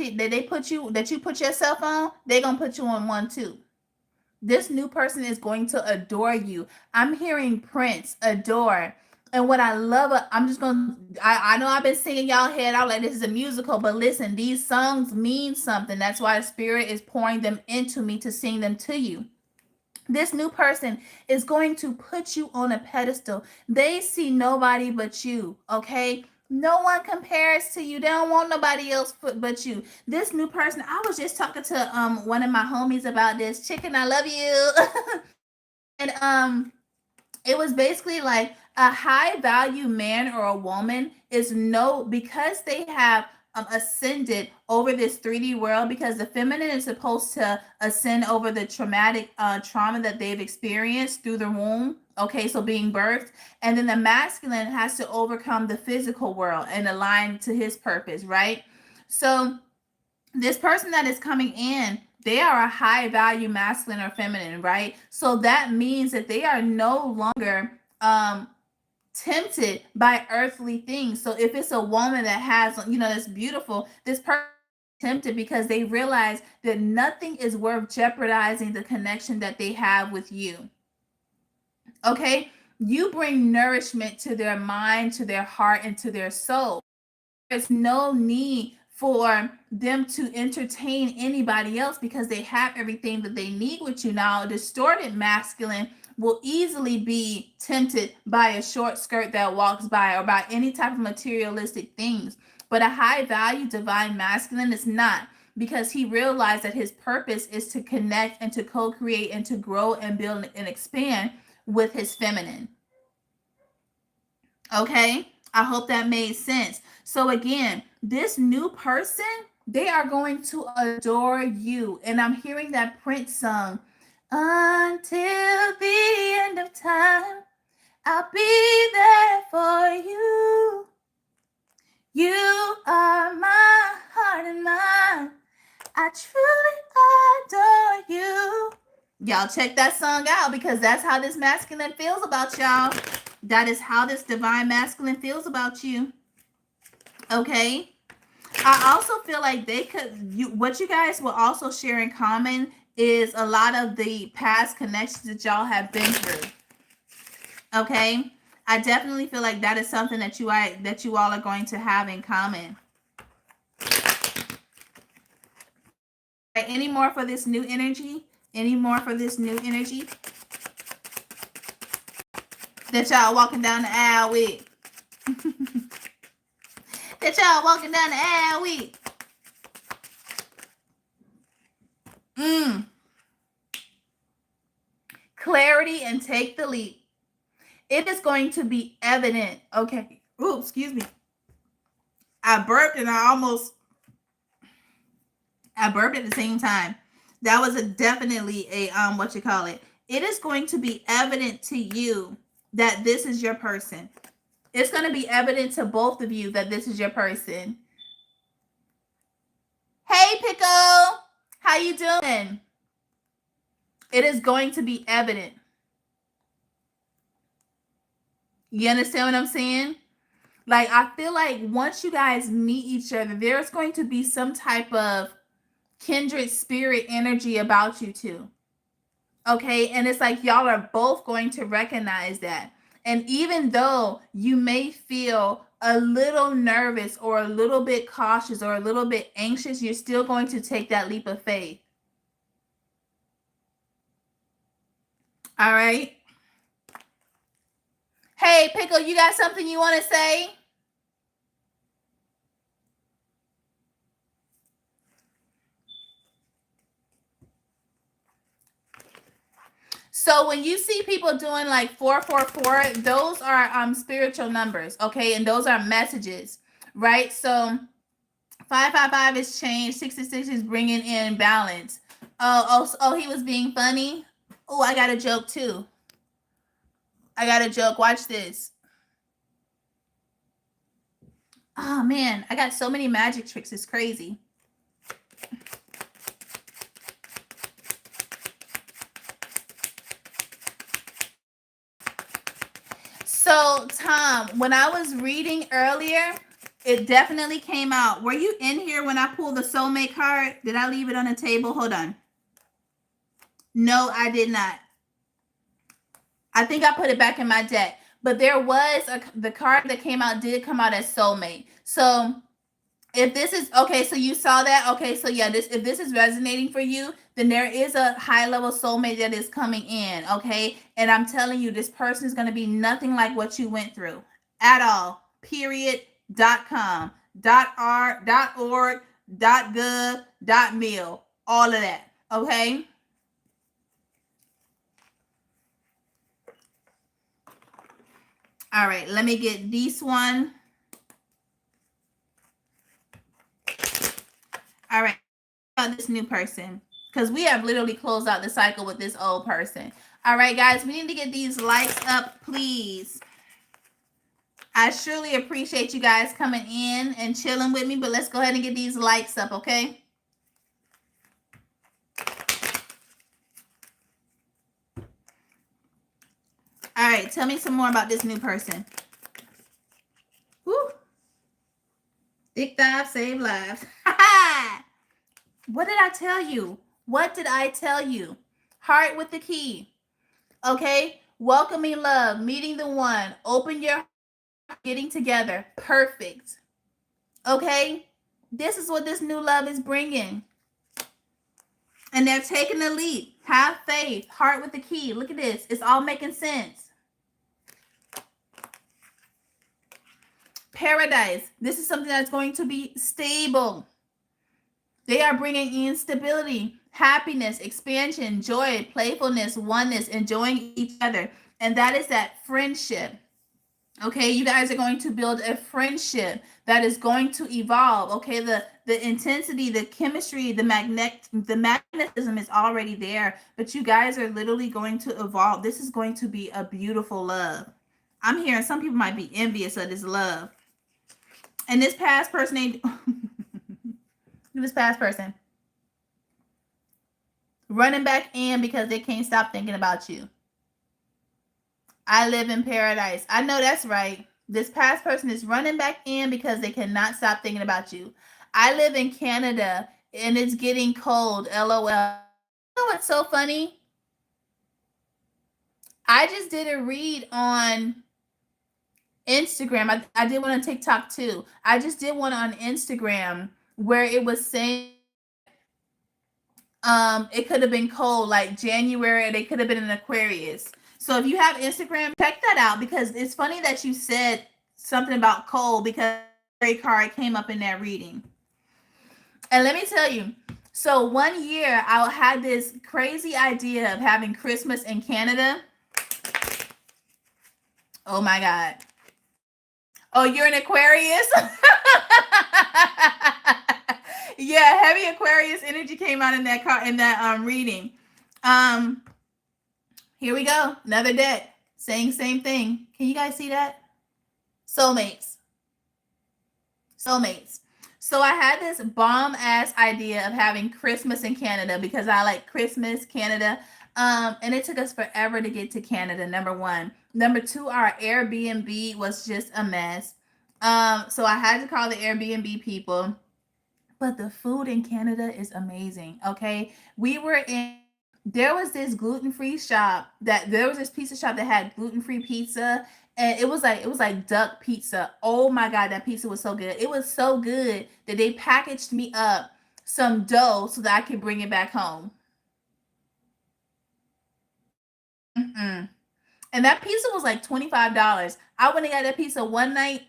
you put yourself on? They're going to put you on one too. This new person is going to adore you. I'm hearing Prince, adore. And what I love, I know I've been singing y'all head out like this is a musical, but listen, these songs mean something. That's why the Spirit is pouring them into me to sing them to you. This new person is going to put you on a pedestal. They see nobody but you, okay? No one compares to you. They don't want nobody else but you. This new person, I was just talking to one of my homies about this. Chicken, I love you. And it was basically like a high value man or a woman is because they have ascended over this 3D world, because the feminine is supposed to ascend over the traumatic trauma that they've experienced through the womb. Okay, so being birthed, and then the masculine has to overcome the physical world and align to his purpose, right? So this person that is coming in, they are a high value masculine or feminine, right? So that means that they are no longer tempted by earthly things. So if it's a woman that has, that's beautiful, this person is tempted because they realize that nothing is worth jeopardizing the connection that they have with you. Okay? You bring nourishment to their mind, to their heart, and to their soul. There's no need for them to entertain anybody else because they have everything that they need with you. Now, a distorted masculine will easily be tempted by a short skirt that walks by or by any type of materialistic things. But a high value divine masculine is not, because he realized that his purpose is to connect and to co-create and to grow and build and expand with his feminine. Okay? I hope that made sense. So again, this new person, they are going to adore you. And I'm hearing that Prince song, until the end of time, I'll be there for you. You are my heart and mind. I truly adore you. Y'all check that song out, because that's how this masculine feels about y'all. That is how this divine masculine feels about you. Okay? I also feel like what you guys will also share in common is a lot of the past connections that y'all have been through. Okay? I definitely feel like that is something that you all are going to have in common. Any more for this new energy? Any more for this new energy that y'all walking down the aisle with? That y'all walking down the aisle with? Clarity and take the leap. It is going to be evident. Okay. Ooh, excuse me. I burped and I burped at the same time. That was definitely a what you call it. It is going to be evident to you that this is your person. It's going to be evident to both of you that this is your person. Hey, Pickle, how you doing? It is going to be evident. You understand what I'm saying? Like, I feel like once you guys meet each other, there's going to be some type of kindred spirit energy about you two. Okay? And it's like y'all are both going to recognize that. And even though you may feel a little nervous or a little bit cautious or a little bit anxious, you're still going to take that leap of faith. All right? Hey, Pickle, you got something you want to say? So when you see people doing like 444, those are spiritual numbers, okay? And those are messages, right? So 555 is change, 66 is bringing in balance. Oh, he was being funny. Oh, I got a joke too. I got a joke. Watch this. Oh man, I got so many magic tricks. It's crazy. So, Tom, when I was reading earlier, it definitely came out. Were you in here when I pulled the soulmate card? Did I leave it on the table? Hold on. No, I did not. I think I put it back in my deck. But there was the card that came out did come out as soulmate. So if this is okay, so you saw that. Okay, so yeah, if this is resonating for you, then there is a high level soulmate that is coming in. Okay, and I'm telling you, this person is going to be nothing like what you went through at all. Period. .com, .r, .org, .gov, .mil, all of that. Okay. All right, let me get this one. All right, this new person, because we have literally closed out the cycle with this old person. All right, guys, we need to get these likes up, please. I surely appreciate you guys coming in and chilling with me, but let's go ahead and get these likes up, okay? All right, tell me some more about this new person. Woo! Thick dive, save lives. What did I tell you? What did I tell you? Heart with the key. Okay? Welcoming love, meeting the one, open your heart, getting together. Perfect. Okay? This is what this new love is bringing. And they're taking the leap. Have faith. Heart with the key. Look at this. It's all making sense. Paradise. This is something that's going to be stable. They are bringing in stability, happiness, expansion, joy, playfulness, oneness, enjoying each other. And that is that friendship. Okay, you guys are going to build a friendship that is going to evolve. Okay, the intensity, the chemistry, the magnetism is already there, but you guys are literally going to evolve. This is going to be a beautiful love. I'm hearing some people might be envious of this love. And this past person ain't this past person running back in because they can't stop thinking about you. I live in paradise. I know that's right. This past person is running back in because they cannot stop thinking about you. I live in Canada and it's getting cold. LOL. You know what's so funny? I just did a read on Instagram. I did one on TikTok too. I just did one on Instagram where it was saying it could have been cold like January, they could have been in Aquarius. So if you have Instagram, check that out, because it's funny that you said something about cold, because the card came up in that reading. And let me tell you, so one year I had this crazy idea of having Christmas in Canada. Oh my God. Oh, you're an Aquarius? Yeah, heavy Aquarius energy came out in that reading. Um, Here we go. Another deck saying same thing. Can you guys see that? Soulmates. Soulmates. So I had this bomb ass idea of having Christmas in Canada because I like Christmas, Canada. And it took us forever to get to Canada, number one. Number two, our Airbnb was just a mess. So I had to call the Airbnb people. But the food in Canada is amazing. Okay. We were in, there was this gluten-free shop, that there was this pizza shop that had gluten-free pizza, and it was like duck pizza. Oh my God, that pizza was so good. It was so good that they packaged me up some dough so that I could bring it back home. Mm-mm. And that pizza was like $25. I went and got that pizza one night,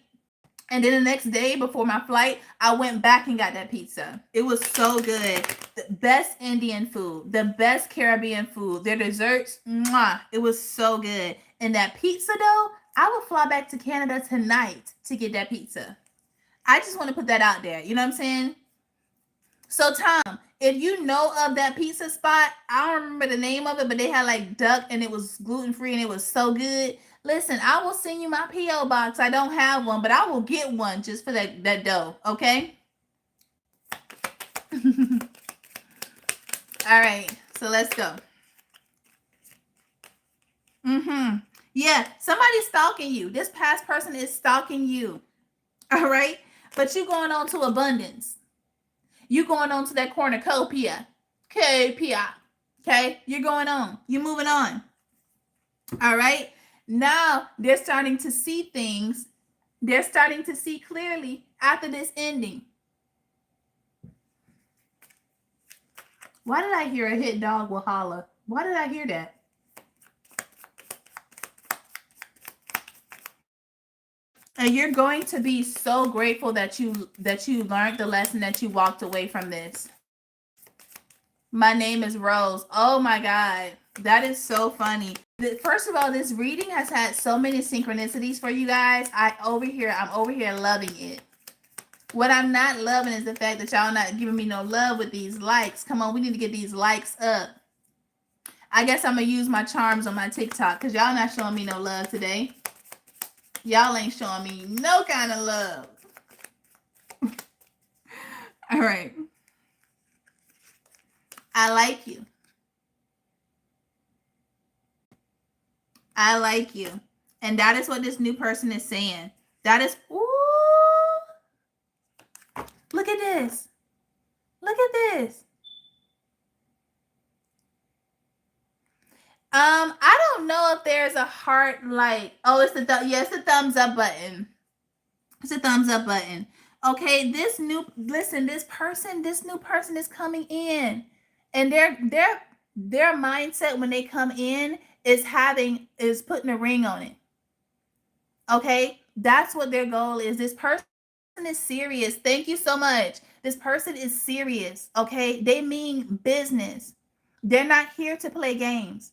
and then the next day before my flight, I went back and got that pizza. It was so good. The best Indian food, the best Caribbean food, their desserts, mwah, it was so good. And that pizza though, I would fly back to Canada tonight to get that pizza. I just want to put that out there. You know what I'm saying? So Tom, if you know of that pizza spot, I don't remember the name of it, but they had like duck and it was gluten free and it was so good. Listen, I will send you my PO box. I don't have one, but I will get one just for that dough. Okay. All right. So let's go. Yeah, somebody's stalking you. This past person is stalking you. All right. But you going on to abundance. You going on to that cornucopia. KPI. Okay. You're going on. You're moving on. All right. Now they're starting to see things. They're starting to see clearly after this ending. Why did I hear a hit dog will holler? Why did I hear that? And you're going to be so grateful that you learned the lesson, that you walked away from this. My name is Rose. Oh my God. That is so funny. First of all, this reading has had so many synchronicities for you guys. I'm over here loving it. What I'm not loving is the fact that y'all not giving me no love with these likes. Come on, we need to get these likes up. I guess I'm gonna use my charms on my TikTok because y'all not showing me no love today. Y'all ain't showing me no kind of love. All right. I like you. I like you. And that is what this new person is saying. That is, ooh, look at this. Look at this. I don't know if there's a heart like, oh, it's the it's the thumbs up button. It's a thumbs up button. Okay, this new new person is coming in, and their mindset when they come in is putting a ring on it. Okay, that's what their goal is. This person is serious. Thank you so much. This person is serious. Okay, they mean business. They're not here to play games.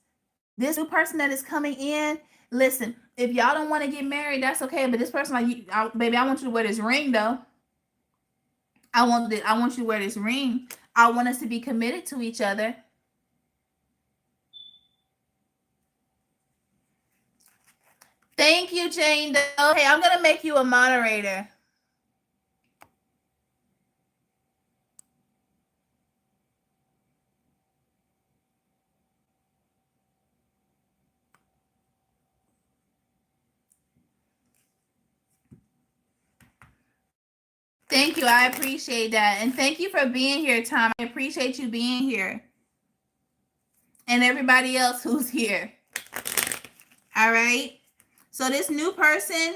This new person that is coming in, listen, if y'all don't want to get married, that's okay. But this person, like, baby, I want you to wear this ring though. I want you to wear this ring. I want us to be committed to each other. Thank you, Jane. Okay, I'm gonna make you a moderator. Thank you. I appreciate that. And thank you for being here, Tom. I appreciate you being here. And everybody else who's here. All right. So this new person,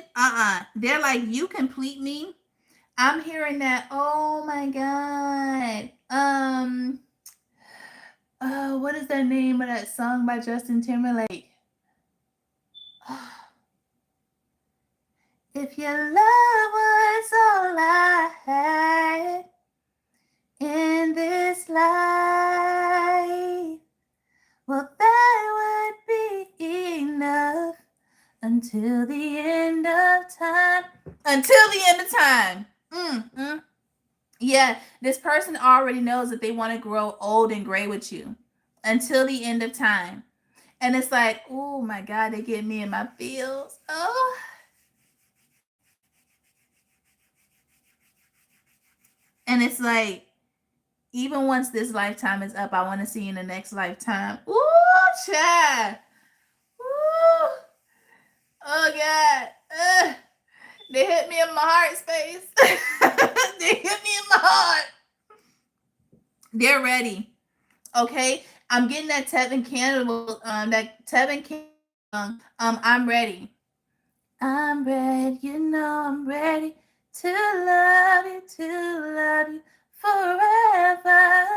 they're like, you complete me. I'm hearing that. Oh my God. What is the name of that song by Justin Timberlake? If your love was all I had in this life, well, that would be enough until the end of time. Until the end of time. Yeah, this person already knows that they want to grow old and gray with you until the end of time. And it's like, oh my God, they get me in my feels. Oh. And it's like, even once this lifetime is up, I want to see you in the next lifetime. Ooh, child. Ooh. Oh, God. They hit me in my heart space. They hit me in my heart. They're ready. Okay? I'm getting that Tevin Campbell, I'm ready. I'm ready, you know I'm ready to love you forever.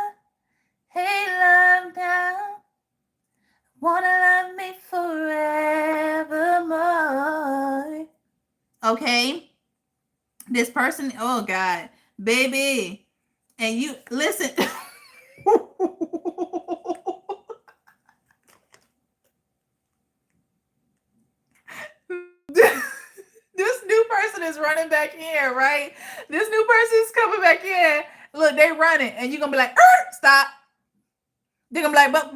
Hey, love now, wanna love me forevermore. Okay? This person, oh God, baby, and you, listen. This new person is running back in, right? This new person is coming back in. Look, they running, and you're gonna be like, stop. They're gonna be like, but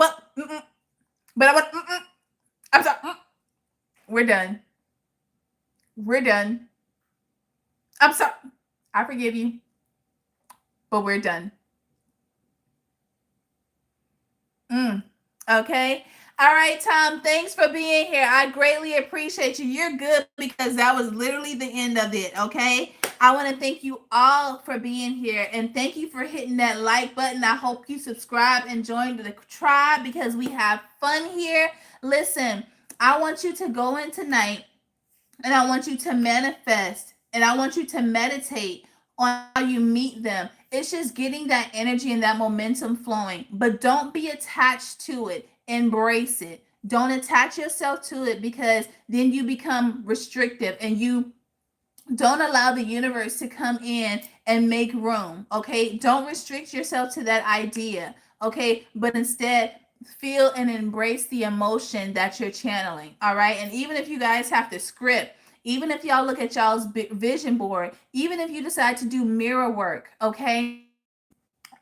I want, I'm sorry. We're done. We're done. I'm sorry. I forgive you, but we're done. Okay. All right, Tom. Thanks for being here. I greatly appreciate you. You're good because that was literally the end of it. Okay. I want to thank you all for being here and thank you for hitting that like button. I hope you subscribe and join the tribe because we have fun here. Listen, I want you to go in tonight and I want you to manifest and I want you to meditate on how you meet them. It's just getting that energy and that momentum flowing, but don't be attached to it. Embrace it. Don't attach yourself to it because then you become restrictive and you don't allow the universe to come in and make room. Okay. Don't restrict yourself to that idea. Okay. But instead, feel and embrace the emotion that you're channeling. All right. And even if you guys have to script, even if y'all look at y'all's vision board, even if you decide to do mirror work, okay,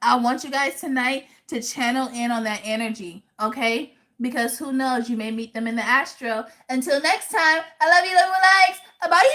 I want you guys tonight to channel in on that energy, okay? Because who knows, you may meet them in the astro. Until next time, I love you, love you, likes. Bye.